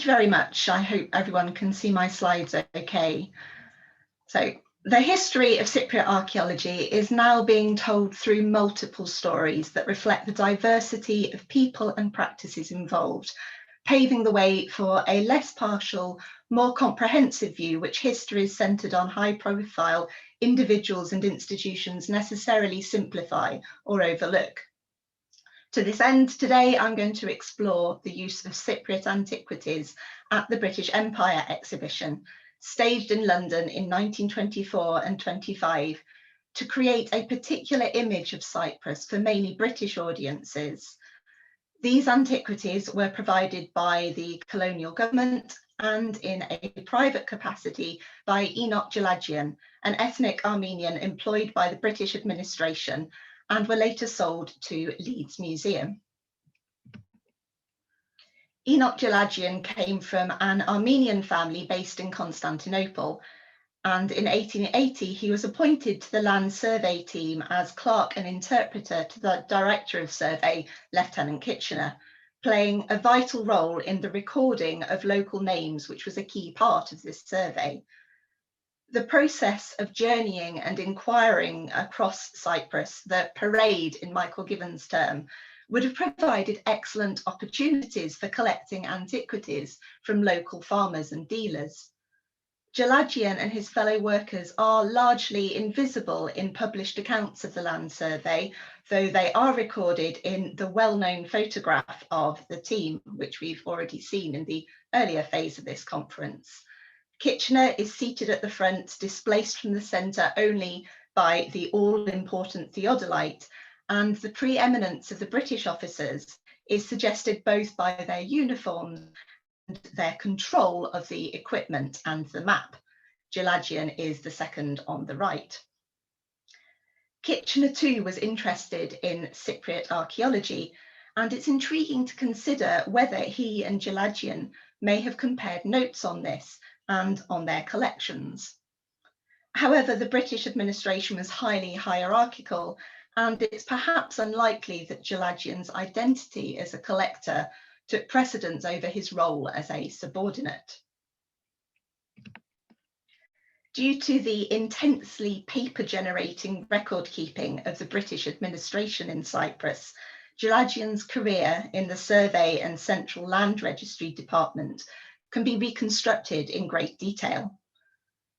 you very much. I hope everyone can see my slides okay. So the history of Cypriot archaeology is now being told through multiple stories that reflect the diversity of people and practices involved, paving the way for a less partial, more comprehensive view, which histories centred on high-profile individuals and institutions necessarily simplify or overlook. To this end, today I'm going to explore the use of Cypriot antiquities at the British Empire exhibition, staged in London in 1924 and 25, to create a particular image of Cyprus for mainly British audiences. These antiquities were provided by the colonial government and in a private capacity by Jelajian, an ethnic Armenian employed by the British administration, and were later sold to Leeds Museum. Jelajian came from an Armenian family based in Constantinople, and in 1880 he was appointed to the land survey team as clerk and interpreter to the director of survey, Lieutenant Kitchener, playing a vital role in the recording of local names, which was a key part of this survey. The process of journeying and inquiring across Cyprus, the parade in Michael Given's term, would have provided excellent opportunities for collecting antiquities from local farmers and dealers. Jelajian and his fellow workers are largely invisible in published accounts of the land survey, though they are recorded in the well-known photograph of the team, which we've already seen in the earlier phase of this conference. Kitchener is seated at the front, displaced from the centre only by the all-important theodolite, and the preeminence of the British officers is suggested both by their uniforms and their control of the equipment and the map. Jelajian is the second on the right. Kitchener too was interested in Cypriot archaeology, and it's intriguing to consider whether he and Jelajian may have compared notes on this and on their collections. However, the British administration was highly hierarchical, and it's perhaps unlikely that Jelajian's identity as a collector took precedence over his role as a subordinate. Due to the intensely paper-generating record-keeping of the British administration in Cyprus, Jelajian's career in the Survey and Central Land Registry Department can be reconstructed in great detail.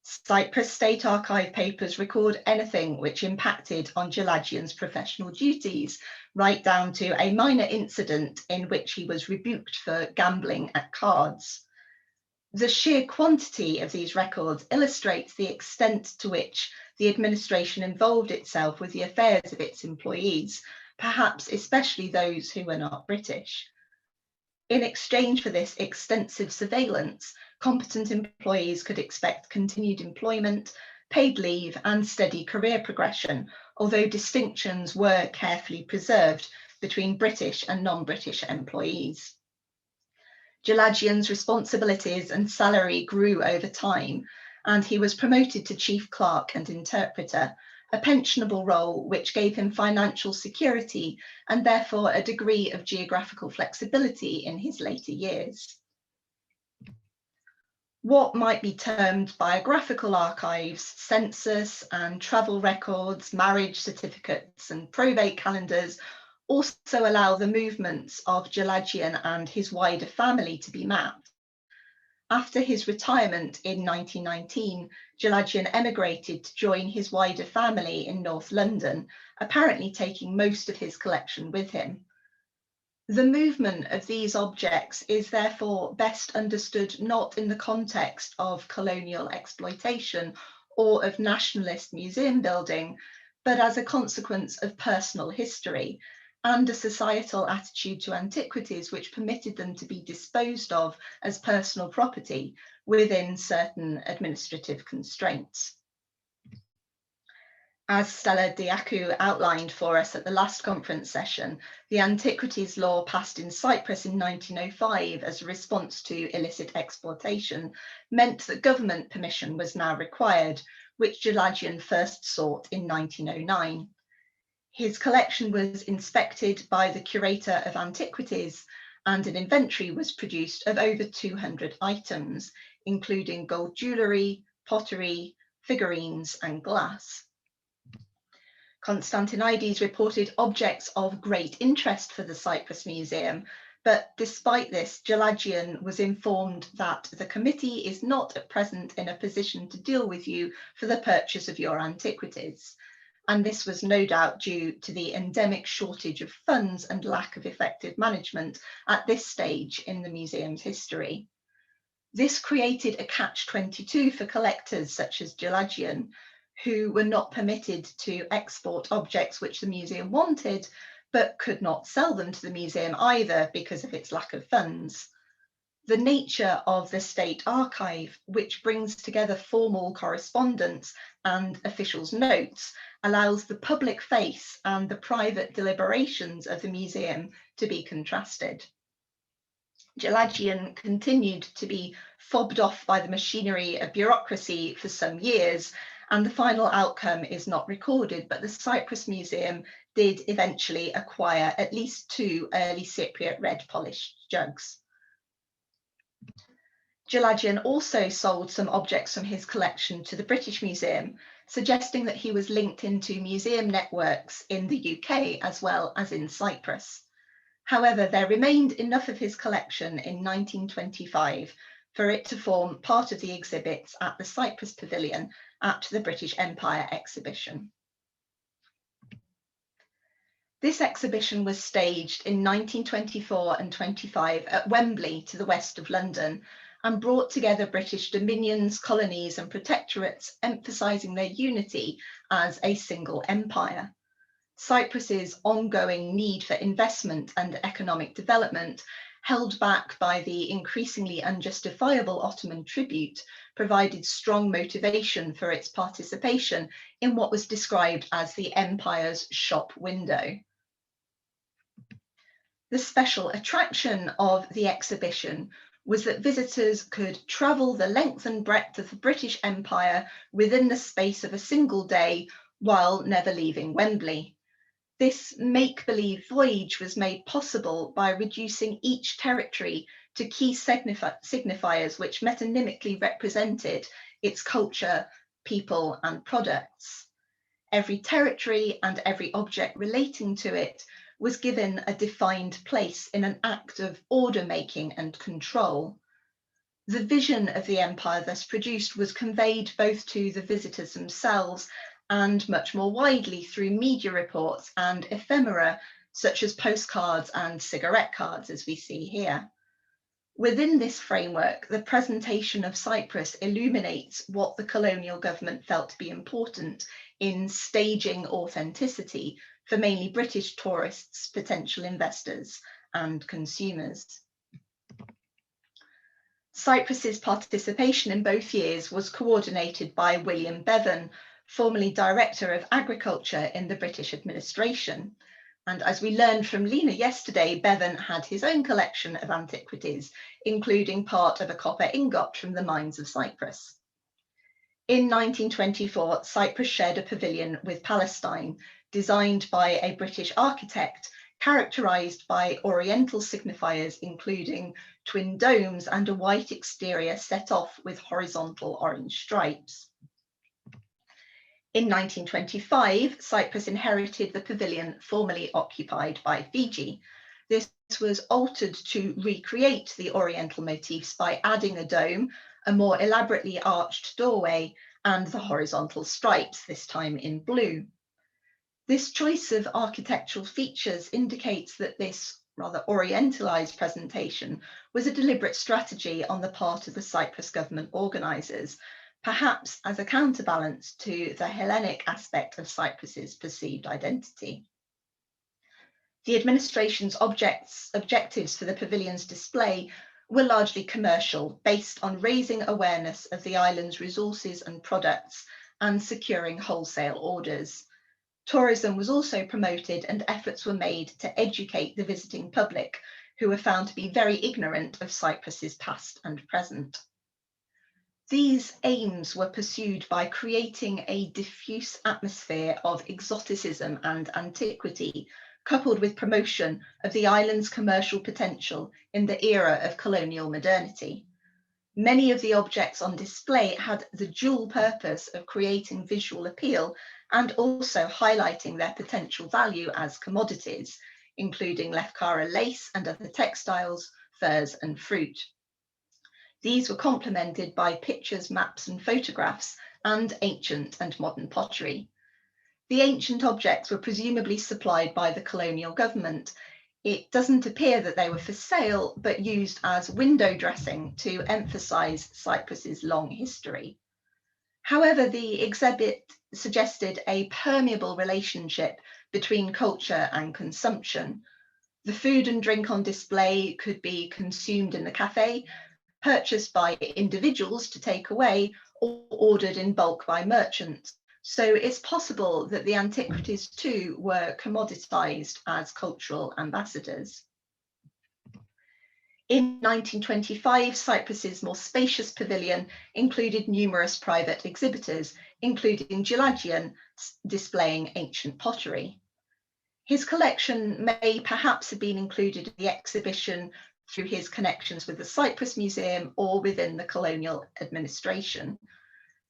Cyprus State Archive papers record anything which impacted on Jelajian's professional duties, right down to a minor incident in which he was rebuked for gambling at cards. The sheer quantity of these records illustrates the extent to which the administration involved itself with the affairs of its employees, perhaps especially those who were not British. In exchange for this extensive surveillance, competent employees could expect continued employment, paid leave, and steady career progression, although distinctions were carefully preserved between British and non-British employees. Jelajian's responsibilities and salary grew over time, and he was promoted to chief clerk and interpreter, a pensionable role which gave him financial security and therefore a degree of geographical flexibility in his later years. What might be termed biographical archives, census and travel records, marriage certificates and probate calendars also allow the movements of Jelajian and his wider family to be mapped. After his retirement in 1919, Jelajian emigrated to join his wider family in North London, apparently taking most of his collection with him. The movement of these objects is therefore best understood not in the context of colonial exploitation or of nationalist museum building, but as a consequence of personal history and a societal attitude to antiquities which permitted them to be disposed of as personal property within certain administrative constraints. As Stella Diakou outlined for us at the last conference session, the antiquities law passed in Cyprus in 1905 as a response to illicit exportation meant that government permission was now required, which Jelajian first sought in 1909. His collection was inspected by the curator of antiquities, and an inventory was produced of over 200 items, including gold jewellery, pottery, figurines and glass. Constantinides reported objects of great interest for the Cyprus Museum, but despite this, Jelajian was informed that the committee is not at present in a position to deal with you for the purchase of your antiquities. And this was no doubt due to the endemic shortage of funds and lack of effective management at this stage in the museum's history. This created a catch-22 for collectors such as Jelajian, who were not permitted to export objects which the museum wanted, but could not sell them to the museum either because of its lack of funds. The nature of the state archive, which brings together formal correspondence and officials' notes, allows the public face and the private deliberations of the museum to be contrasted. Jelajian continued to be fobbed off by the machinery of bureaucracy for some years, and the final outcome is not recorded, but the Cyprus Museum did eventually acquire at least 2 early Cypriot red polished jugs. Jelajian also sold some objects from his collection to the British Museum, suggesting that he was linked into museum networks in the UK as well as in Cyprus. However, there remained enough of his collection in 1925 for it to form part of the exhibits at the Cyprus Pavilion at the British Empire exhibition. This exhibition was staged in 1924 and 25 at Wembley to the west of London and brought together British dominions, colonies and protectorates, emphasising their unity as a single empire. Cyprus's ongoing need for investment and economic development, held back by the increasingly unjustifiable Ottoman tribute, provided strong motivation for its participation in what was described as the empire's shop window. The special attraction of the exhibition was that visitors could travel the length and breadth of the British Empire within the space of a single day while never leaving Wembley. This make-believe voyage was made possible by reducing each territory to key signifiers which metonymically represented its culture, people and products. Every territory and every object relating to it was given a defined place in an act of order-making and control. The vision of the empire thus produced was conveyed both to the visitors themselves and much more widely through media reports and ephemera such as postcards and cigarette cards, as we see here. Within this framework, the presentation of Cyprus illuminates what the colonial government felt to be important in staging authenticity for mainly British tourists, potential investors and consumers. Cyprus's participation in both years was coordinated by William Bevan, formerly Director of Agriculture in the British administration. And as we learned from Lena yesterday, Bevan had his own collection of antiquities, including part of a copper ingot from the mines of Cyprus. In 1924, Cyprus shared a pavilion with Palestine, designed by a British architect, characterised by oriental signifiers, including twin domes and a white exterior set off with horizontal orange stripes. In 1925, Cyprus inherited the pavilion formerly occupied by Fiji. This was altered to recreate the oriental motifs by adding a dome, a more elaborately arched doorway, and the horizontal stripes, this time in blue. This choice of architectural features indicates that this rather orientalised presentation was a deliberate strategy on the part of the Cyprus government organisers, perhaps as a counterbalance to the Hellenic aspect of Cyprus's perceived identity. The administration's objectives for the pavilion's display were largely commercial, based on raising awareness of the island's resources and products and securing wholesale orders. Tourism was also promoted and efforts were made to educate the visiting public, who were found to be very ignorant of Cyprus's past and present. These aims were pursued by creating a diffuse atmosphere of exoticism and antiquity, coupled with promotion of the island's commercial potential in the era of colonial modernity. Many of the objects on display had the dual purpose of creating visual appeal and also highlighting their potential value as commodities, including Lefkara lace and other textiles, furs and fruit. These were complemented by pictures, maps and photographs and ancient and modern pottery. The ancient objects were presumably supplied by the colonial government. It doesn't appear that they were for sale, but used as window dressing to emphasise Cyprus's long history. However, the exhibit suggested a permeable relationship between culture and consumption. The food and drink on display could be consumed in the cafe, purchased by individuals to take away, or ordered in bulk by merchants. So it's possible that the antiquities too were commoditized as cultural ambassadors. In 1925, Cyprus's more spacious pavilion included numerous private exhibitors, including Jelajian, displaying ancient pottery. His collection may perhaps have been included in the exhibition through his connections with the Cyprus Museum or within the colonial administration.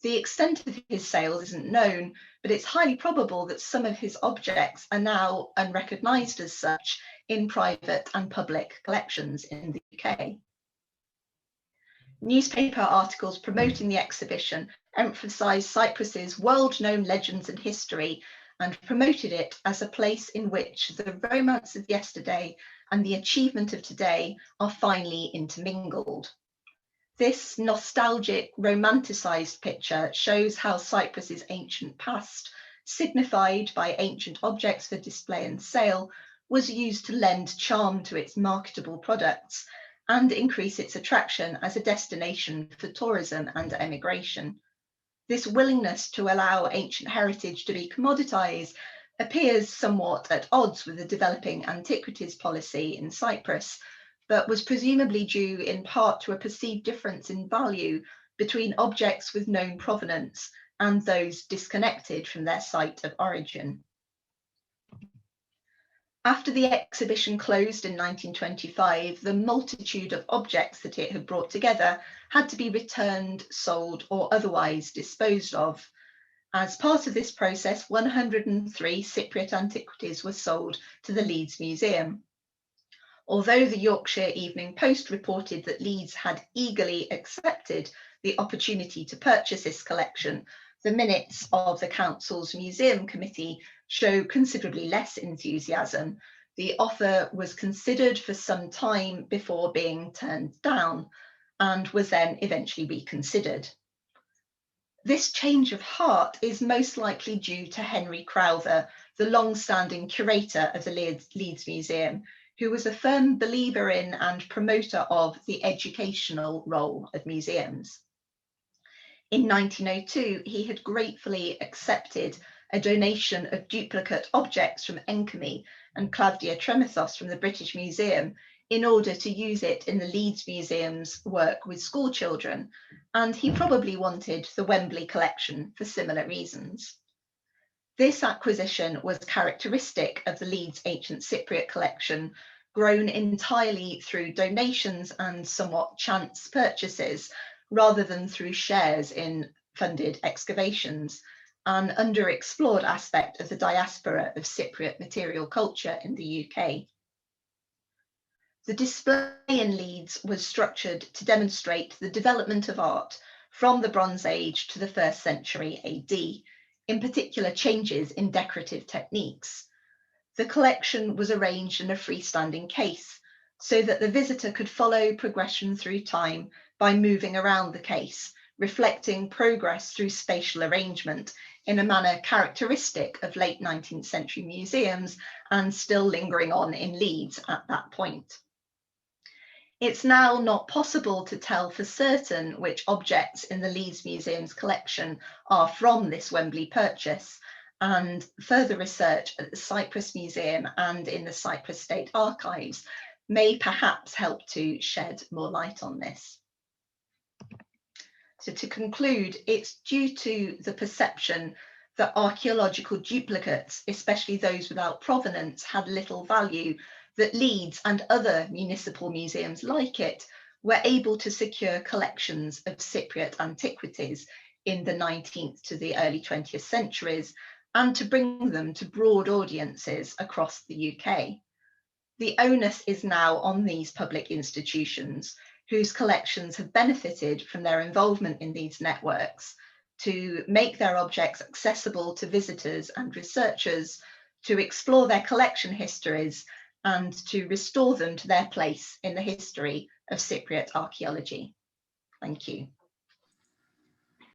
The extent of his sales isn't known, but it's highly probable that some of his objects are now unrecognised as such in private and public collections in the UK. Newspaper articles promoting the exhibition emphasised Cyprus's world-known legends and history and promoted it as a place in which the romance of yesterday and the achievement of today are finely intermingled. This nostalgic, romanticised picture shows how Cyprus's ancient past, signified by ancient objects for display and sale, was used to lend charm to its marketable products and increase its attraction as a destination for tourism and emigration. This willingness to allow ancient heritage to be commoditised appears somewhat at odds with the developing antiquities policy in Cyprus, but was presumably due in part to a perceived difference in value between objects with known provenance and those disconnected from their site of origin. After the exhibition closed in 1925, the multitude of objects that it had brought together had to be returned, sold, or otherwise disposed of. As part of this process, 103 Cypriot antiquities were sold to the Leeds Museum. Although the Yorkshire Evening Post reported that Leeds had eagerly accepted the opportunity to purchase this collection, the minutes of the council's museum committee show considerably less enthusiasm. The offer was considered for some time before being turned down and was then eventually reconsidered. This change of heart is most likely due to Henry Crowther, the long-standing curator of the Leeds Museum, who was a firm believer in and promoter of the educational role of museums. In 1902, he had gratefully accepted a donation of duplicate objects from Enkemi and Claudia Tremethos from the British Museum in order to use it in the Leeds Museum's work with school children, and he probably wanted the Wembley collection for similar reasons. This acquisition was characteristic of the Leeds Ancient Cypriot collection, grown entirely through donations and somewhat chance purchases, rather than through shares in funded excavations, an underexplored aspect of the diaspora of Cypriot material culture in the UK. The display in Leeds was structured to demonstrate the development of art from the Bronze Age to the 1st century AD, in particular changes in decorative techniques. The collection was arranged in a freestanding case so that the visitor could follow progression through time by moving around the case, reflecting progress through spatial arrangement in a manner characteristic of late 19th century museums and still lingering on in Leeds at that point. It's now not possible to tell for certain which objects in the Leeds Museum's collection are from this Wembley purchase, and further research at the Cyprus Museum and in the Cyprus State Archives may perhaps help to shed more light on this. So to conclude, it's due to the perception that archaeological duplicates, especially those without provenance, had little value, that Leeds and other municipal museums like it were able to secure collections of Cypriot antiquities in the 19th to the early 20th centuries, and to bring them to broad audiences across the UK. The onus is now on these public institutions, whose collections have benefited from their involvement in these networks, to make their objects accessible to visitors and researchers, to explore their collection histories, and to restore them to their place in the history of Cypriot archaeology. Thank you.